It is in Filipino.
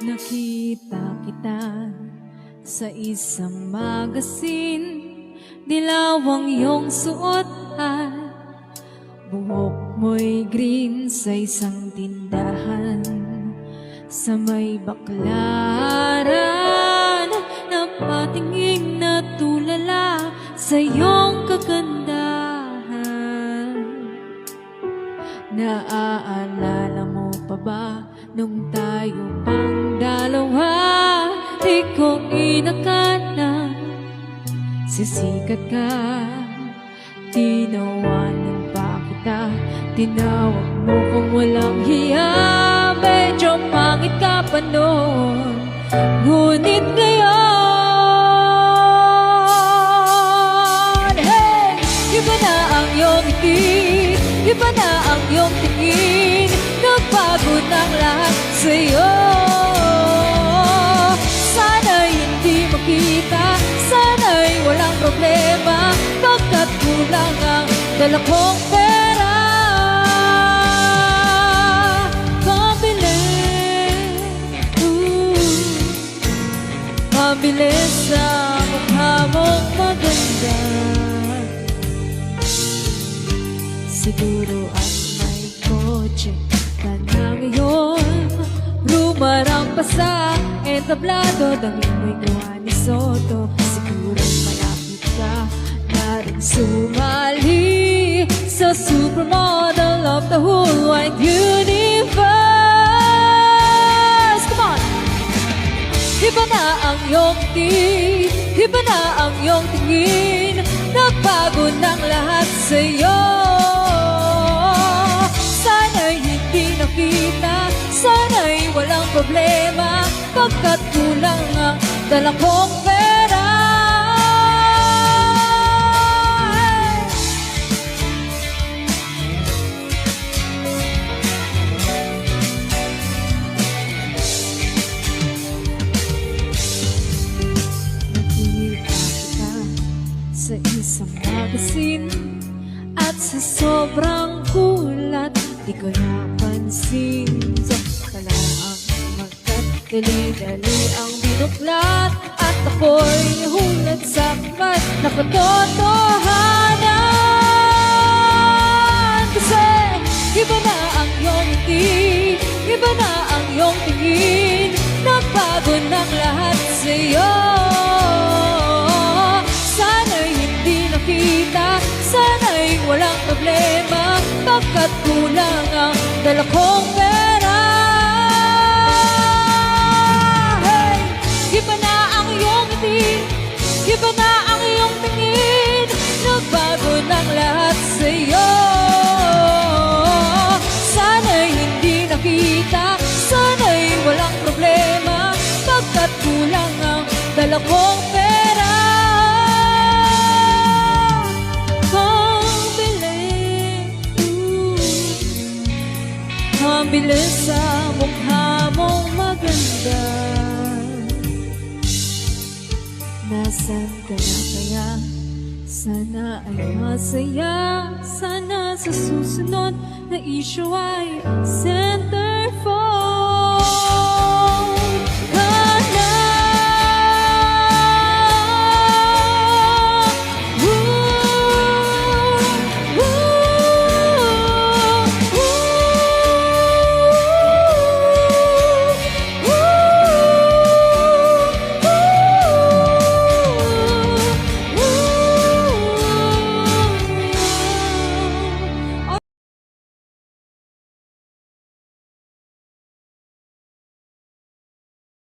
Nakita kita sa isang magazine, dilaw ang iyong suot at buhok mo'y green sa isang tindahan. Sa may baklaran, napatingin na tulala sa iyong kagandahan. Naaalala mo pa ba nung tayo pang dalawa? Di ko inakala sisikat ka. Tinawanan pa kita, tinawag mo kung walang hiya. Medyo pangit ka pa noon, ngunit ngayon, hey! Iba na ang iyong ngiti, iba na ang iyong tingin. Nagbago ng lahat sa'yo. Sana'y hindi makita, sana'y walang problema, pagkat kulang ang dala kong pera. Mabilis sa mukha mong maganda. Siguro at may kotse ka na ngayon, rumarang pa sa entablado, damit mo'y gawa ni Soto. Siguro malapit ka na rin sumali sa supermodel of the whole wide universe. Come on! Iba na ang iyong tingin, iba na ang iyong tingin. Nagbago ng lahat sa'yo. Sana'y hindi nakita, sana'y walang problema, pagkat kulang ang dala kong pera. Sa isang magazine at sa sobrang kulat, di ko napansin. Sakala ang magkadali-dali ang binuklat, at ako'y nahulat sa mat na katotohanan. Kasi iba na ang iyong ngiti, iba na ang iyong tingin. Nagbago ng lahat sa'yo. Sana'y walang problema, pagkat kulang ang dala kong pera. Hey! Iba na ang iyong ngiti, iba na ang iyong tingin. Nagbago ng lahat sa'yo. Sana'y hindi nakita, sana'y walang problema, pagkat kulang ang dala kong pera. Mabilis sa mukha mong maganda. Nasaan ka na kaya? Sana ay masaya. Sana sa susunod na issue ay senta